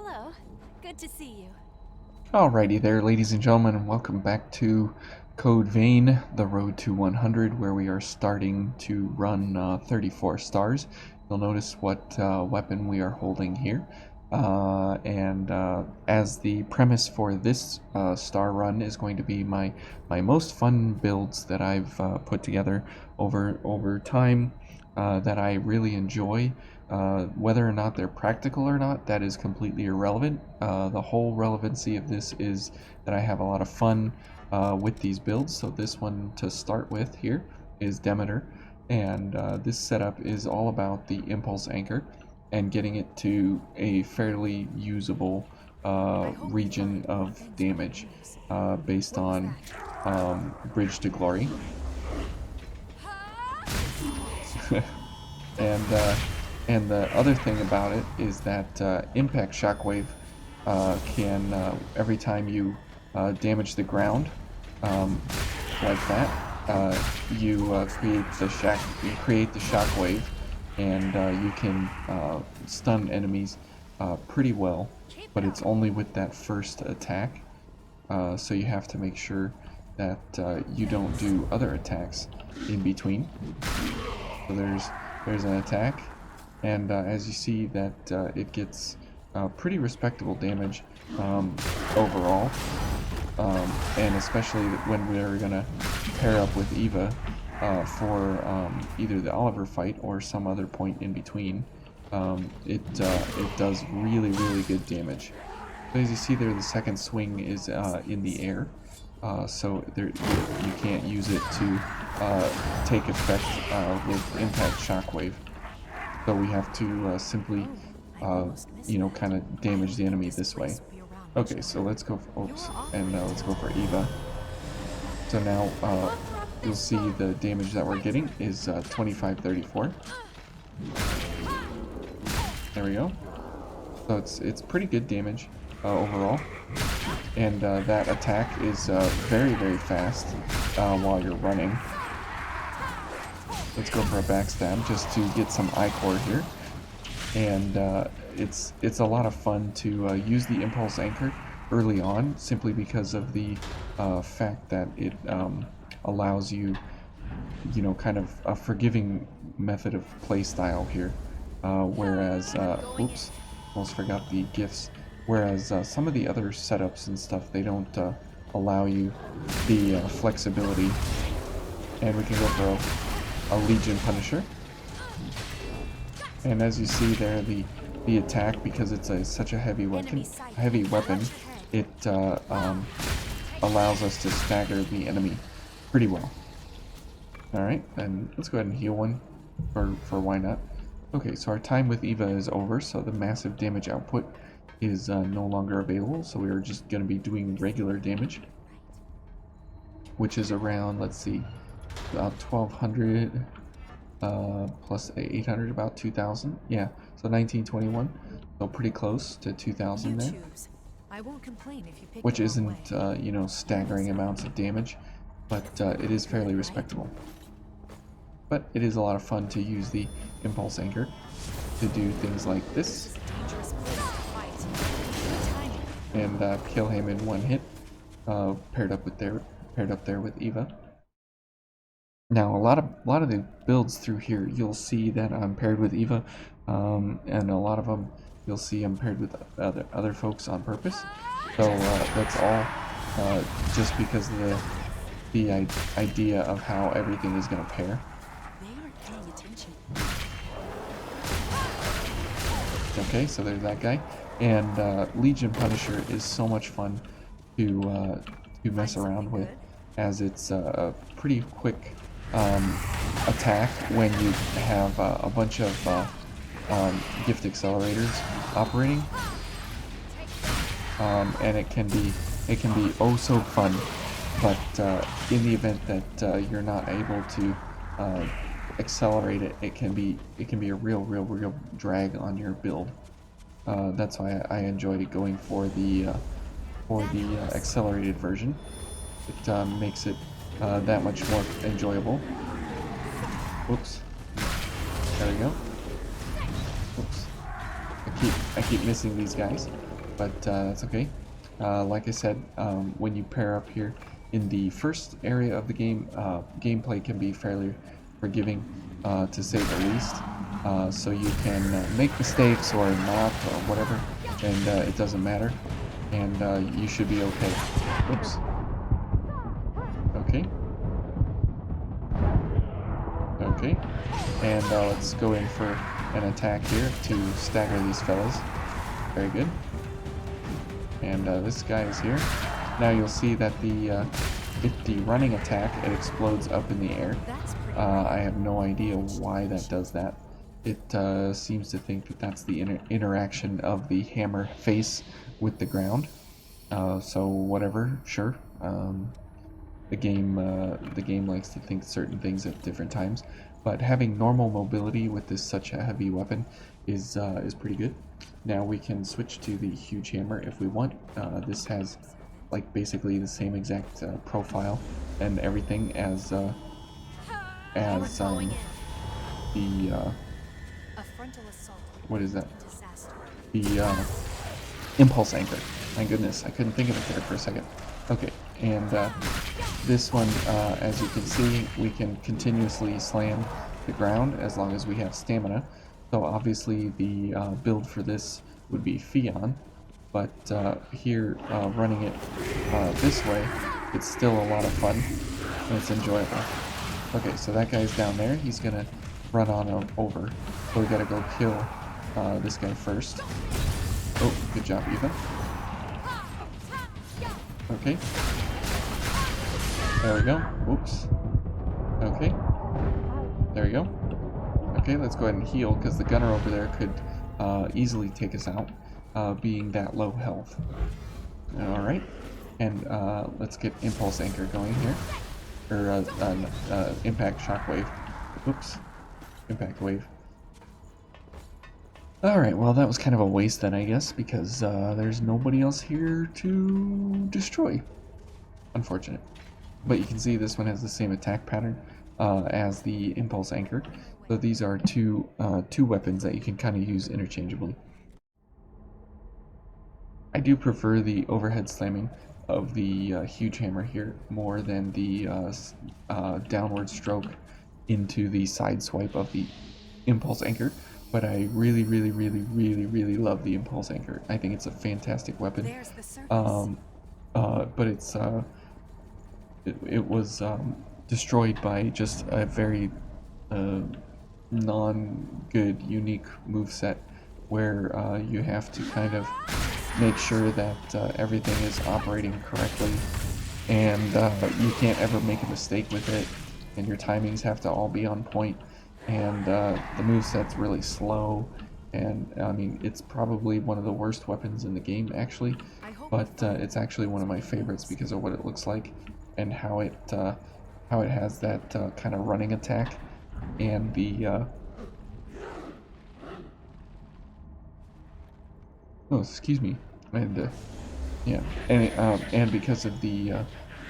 Hello. Good to see you. Alrighty there, ladies and gentlemen, and welcome back to Code Vein, the road to 100, where we are starting to run 34 stars. You'll notice what weapon we are holding here. As the premise for this star run is going to be my most fun builds that I've put together over time that I really enjoy. Whether or not they're practical or not, that is completely irrelevant. The whole relevancy of this is that I have a lot of fun with these builds. So this one to start with here is Demeter, and this setup is all about the impulse anchor and getting it to a fairly usable region of damage based on Bridge to Glory. And the other thing about it is that impact shockwave can every time you damage the ground like that, you create the shockwave, and you can stun enemies pretty well, but it's only with that first attack. So you have to make sure that you don't do other attacks in between. So there's an attack, and as you see that it gets pretty respectable damage overall, and especially when we're gonna pair up with Eva for either the Oliver fight or some other point in between. It does really good damage. So as you see there, the second swing is in the air. So you can't use it to take effect with impact shockwave. So we have to simply, kind of damage the enemy this way. Okay, so let's go for, let's go for Eva. So now you'll see the damage that we're getting is 2534. There we go. So it's pretty good damage overall. And that attack is very fast while you're running. Let's go for a backstab just to get some I-core here. And it's a lot of fun to use the impulse anchor early on, simply because of the fact that it allows you, kind of a forgiving method of playstyle here. Whereas, oops, almost forgot the gifts. Whereas some of the other setups and stuff, they don't allow you the flexibility. And we can go for a Legion Punisher. And as you see there, the attack, because it's such a heavy weapon, it allows us to stagger the enemy pretty well. Alright, and let's go ahead and heal one for why not. Okay, so our time with Eva is over, so the massive damage output is no longer available, so we're just going to be doing regular damage, which is around, let's see, about 1200 plus 800, about 2000. Yeah, so 1921, so pretty close to 2000 there. I won't complain if you pick which isn't staggering amounts of damage, but it is fairly respectable. But it is a lot of fun to use the impulse anchor to do things like this and kill him in one hit, paired up there with Eva. Now a lot of the builds through here, you'll see that I'm paired with Eva, and a lot of them you'll see I'm paired with other folks on purpose. So that's all just because of the idea of how everything is going to pair. Okay, so there's that guy, and Legion Punisher is so much fun to mess around with, as it's a pretty quick attack when you have a bunch of gift accelerators operating, and it can be oh so fun. But in the event that you're not able to accelerate it, it can be a real drag on your build. That's why I enjoyed going for the accelerated version. It makes it that much more enjoyable. Whoops. There we go. Whoops. I keep missing these guys. but that's okay. Like I said, when you pair up here in the first area of the game, gameplay can be fairly forgiving, to say the least. So you can make mistakes or not or whatever, and it doesn't matter, and you should be okay. Oops. Okay. Okay. And let's go in for an attack here to stagger these fellas. Very good. And this guy is here. Now you'll see that with the running attack, it explodes up in the air. I have no idea why that does that. It seems to think that that's the interaction of the hammer face with the ground. So whatever, sure. The game likes to think certain things at different times, but having normal mobility with this such a heavy weapon is pretty good. Now we can switch to the huge hammer if we want. This has like basically the same exact profile and everything as the what is that? The impulse anchor. My goodness, I couldn't think of it there for a second. Okay, and this one, as you can see, we can continuously slam the ground as long as we have stamina. So obviously the build for this would be Fion, but here running it this way, it's still a lot of fun and it's enjoyable. Okay, so that guy's down there. He's gonna run on over. So we gotta go kill this guy first. Oh, good job, Eva. Okay. There we go. Oops. Okay. There we go. Okay, let's go ahead and heal, because the gunner over there could easily take us out, being that low health. Alright. And let's get Impulse Anchor going here. Or Impact Shockwave. Oops. Impact Wave. Alright, well that was kind of a waste then, I guess, because there's nobody else here to destroy. Unfortunate. But you can see this one has the same attack pattern as the Impulse Anchor. So these are two weapons that you can kind of use interchangeably. I do prefer the overhead slamming of the huge hammer here more than the downward stroke into the side swipe of the Impulse Anchor. But I really, really, really, really, really love the Impulse Anchor. I think it's a fantastic weapon. But it's it was destroyed by just a very non-good, unique moveset where you have to kind of make sure that everything is operating correctly, and you can't ever make a mistake with it, and your timings have to all be on point, and the moveset's really slow, and I mean, it's probably one of the worst weapons in the game, actually, but it's actually one of my favorites because of what it looks like, and how it has that kind of running attack, and the oh, excuse me, and yeah, and and because of the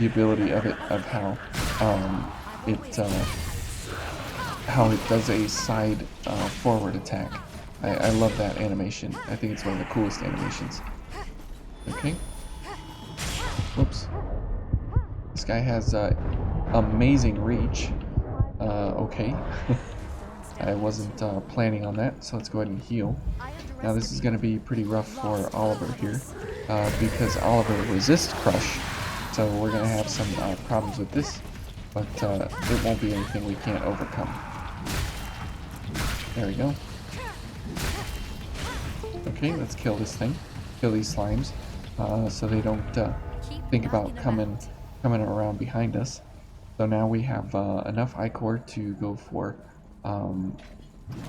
ability of it, of how how it does a side forward attack. I love that animation. I think it's one of the coolest animations. Okay. Whoops. This guy has amazing reach. Okay. I wasn't planning on that, so let's go ahead and heal. Now this is going to be pretty rough for Oliver here, because Oliver resists Crush, so we're going to have some problems with this, but it won't be anything we can't overcome. There we go. Okay, let's kill this thing. Kill these slimes, so they don't think about coming around behind us. So now we have enough ichor to go for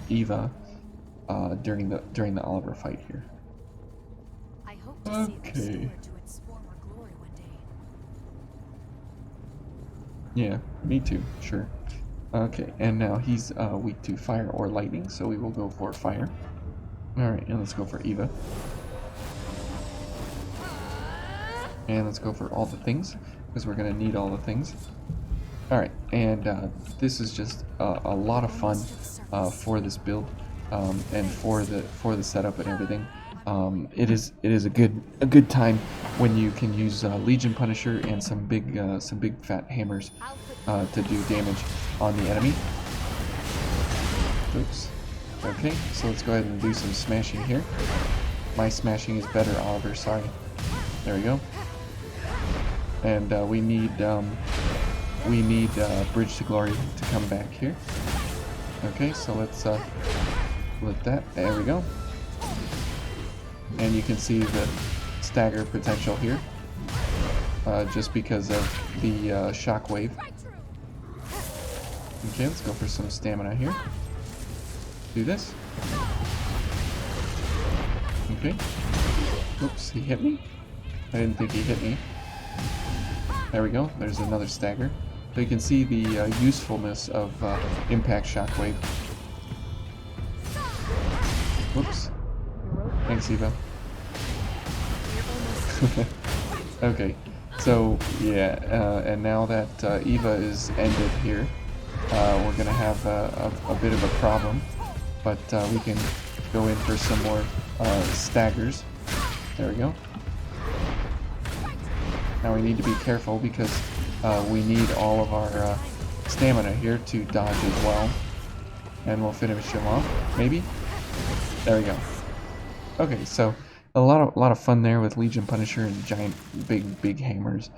Eva during the Oliver fight here. I hope to see it restored to its former glory one day. Yeah, me too, sure. Okay, and now he's weak to fire or lightning, so we will go for fire. Alright, and let's go for Eva. And let's go for all the things, because we're going to need all the things. Alright, and this is just a lot of fun for this build, and for the setup and everything. it is a good time when you can use Legion Punisher and some big fat hammers to do damage on the enemy. Oops. Okay, so let's go ahead and do some smashing here. My smashing is better, Oliver. Sorry. There we go. And we need Bridge to Glory to come back here. Okay, so let's let that. There we go. And you can see the stagger potential here, just because of the shockwave. Okay, let's go for some stamina here. Do this. Okay. Oops, he hit me. I didn't think he hit me. There we go. There's another stagger. So you can see the usefulness of impact shockwave. Whoops. Thanks, Eva. Okay. So yeah, and now that Eva is ended here, we're gonna have a bit of a problem. But we can go in for some more staggers. There we go. Now we need to be careful because we need all of our stamina here to dodge as well. And we'll finish him off, maybe? There we go. Okay, so a lot of fun there with Legion Punisher and giant big hammers,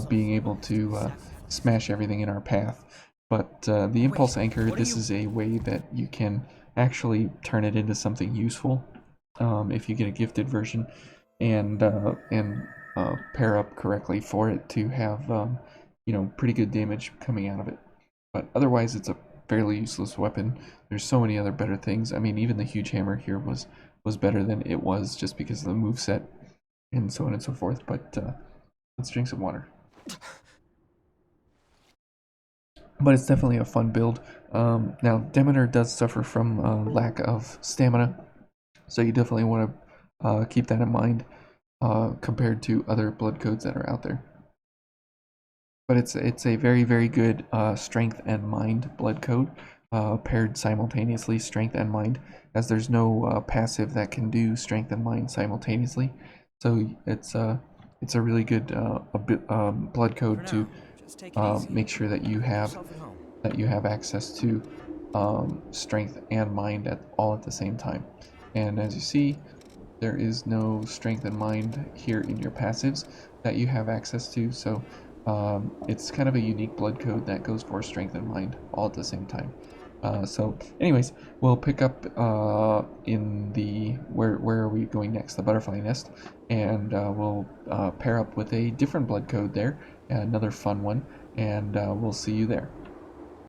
being able to smash everything in our path. But the Impulse Anchor, this is a way that you can actually turn it into something useful if you get a gifted version and pair up correctly for it to have you know, pretty good damage coming out of it. But otherwise, it's a fairly useless weapon. There's so many other better things. I mean, even the huge hammer here was better than it was just because of the moveset and so on and so forth. But let's drink some water. But it's definitely a fun build. Now, Demeter does suffer from lack of stamina, so you definitely want to keep that in mind compared to other blood codes that are out there. But it's a very good strength and mind blood code, paired simultaneously, strength and mind, as there's no passive that can do strength and mind simultaneously. So it's a really good blood code to make sure that you have access to strength and mind all at the same time. And as you see, there is no strength and mind here in your passives that you have access to, so it's kind of a unique blood code that goes for strength and mind all at the same time. So anyways, we'll pick up in the where are we going next, the butterfly nest, and we'll pair up with a different blood code there, another fun one, and we'll see you there.